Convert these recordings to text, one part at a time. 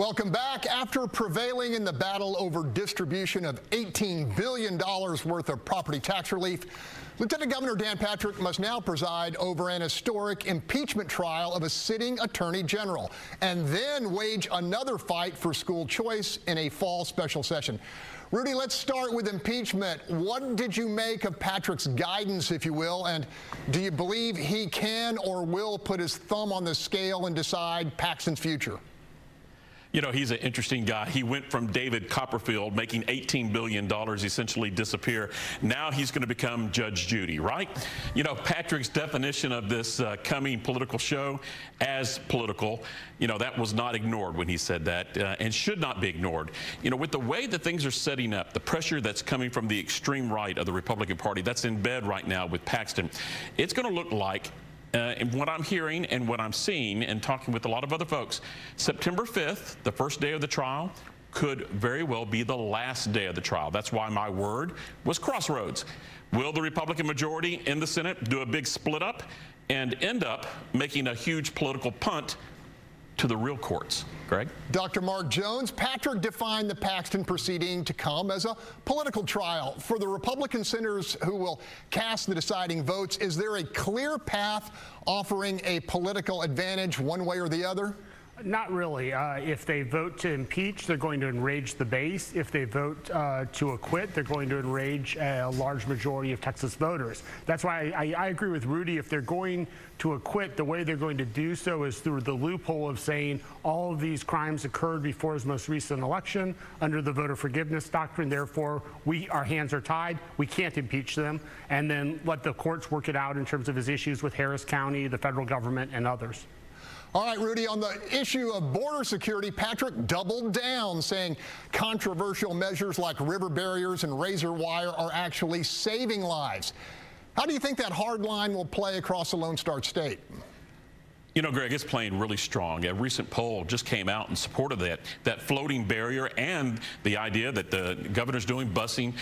Welcome back. After prevailing in the battle over distribution of $18 billion worth of property tax relief, Lieutenant Governor Dan Patrick must now preside over an historic impeachment trial of a sitting attorney general and then wage another fight for school choice in a fall special session. Rudy, let's start with impeachment. What did you make of Patrick's guidance, if you will, and do you believe he can or will put his thumb on the scale and decide Paxton's future? You know, he's an interesting guy. He went from David Copperfield making $18 billion essentially disappear. Now he's going to become Judge Judy, right? You know, Patrick's definition of this coming political show as political, you know, that was not ignored when he said that and should not be ignored. You know, with the way that things are setting up, the pressure that's coming from the extreme right of the Republican Party that's in bed right now with Paxton, it's going to look like and what I'm hearing and what I'm seeing and talking with a lot of other folks, September 5th, the first day of the trial, could very well be the last day of the trial. That's why my word was crossroads. Will the Republican majority in the Senate do a big split up and end up making a huge political punt to the real courts? Greg? Dr. Mark Jones, Patrick defined the Paxton proceeding to come as a political trial. For the Republican senators who will cast the deciding votes, is there a clear path offering a political advantage one way or the other? Not really. If they vote to impeach, they're going to enrage the base. If they vote to acquit, they're going to enrage a large majority of Texas voters. That's why I agree with Rudy. If they're going to acquit, the way they're going to do so is through the loophole of saying all of these crimes occurred before his most recent election under the voter forgiveness doctrine. Therefore, our hands are tied. We can't impeach them. And then let the courts work it out in terms of his issues with Harris County, the federal government, and others. All right, Rudy, on the issue of border security, Patrick doubled down, saying controversial measures like river barriers and razor wire are actually saving lives. How do you think that hard line will play across the Lone Star State? You know, Greg, it's playing really strong. A recent poll just came out in support of that floating barrier and the idea that the governor's doing busing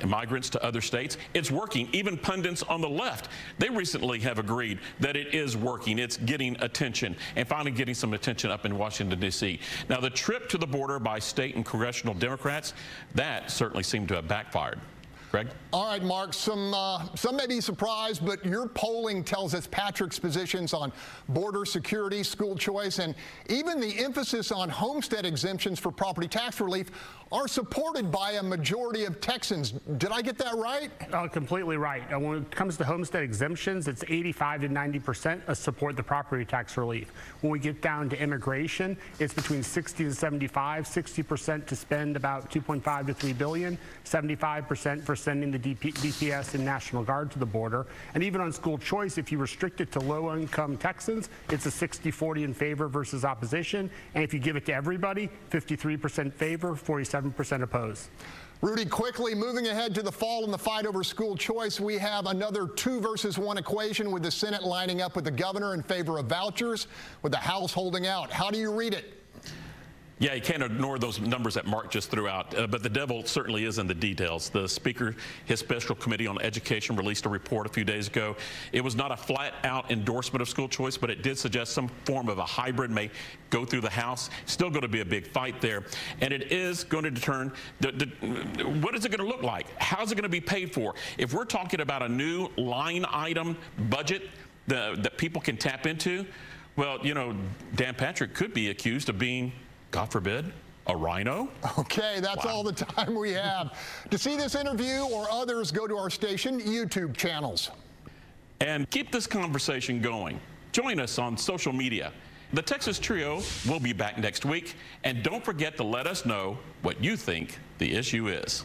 migrants to other states. It's working. Even pundits on the left, they recently have agreed that it is working. It's getting attention and finally getting some attention up in Washington, D.C. Now, the trip to the border by state and congressional Democrats, that certainly seemed to have backfired. Greg? All right, Mark, some may be surprised, but your polling tells us Patrick's positions on border security, school choice, and even the emphasis on homestead exemptions for property tax relief are supported by a majority of Texans. Did I get that right? Completely right. When it comes to homestead exemptions, it's 85 to 90% support the property tax relief. When we get down to immigration, it's between 60 and 75, 60% to spend about 2.5 to 3 billion, 75% for sending the DPS and National Guard to the border. And even on school choice, if you restrict it to low-income Texans, it's a 60-40 in favor versus opposition. And if you give it to everybody, 53% favor, 47% opposed. Rudy, quickly moving ahead to the fall in the fight over school choice, we have another 2 versus 1 equation with the Senate lining up with the governor in favor of vouchers, with the House holding out. How do you read it? Yeah, you can't ignore those numbers that Mark just threw out, but the devil certainly is in the details. The Speaker, his Special Committee on Education, released a report a few days ago. It was not a flat-out endorsement of school choice, but it did suggest some form of a hybrid may go through the House. Still going to be a big fight there, and it is going to determine what is it going to look like? How is it going to be paid for? If we're talking about a new line item budget that people can tap into, well, you know, Dan Patrick could be accused of being, God forbid, a rhino. Okay, that's all the time we have. To see this interview or others, go to our station YouTube channels. And keep this conversation going. Join us on social media. The Texas Trio will be back next week. And don't forget to let us know what you think the issue is.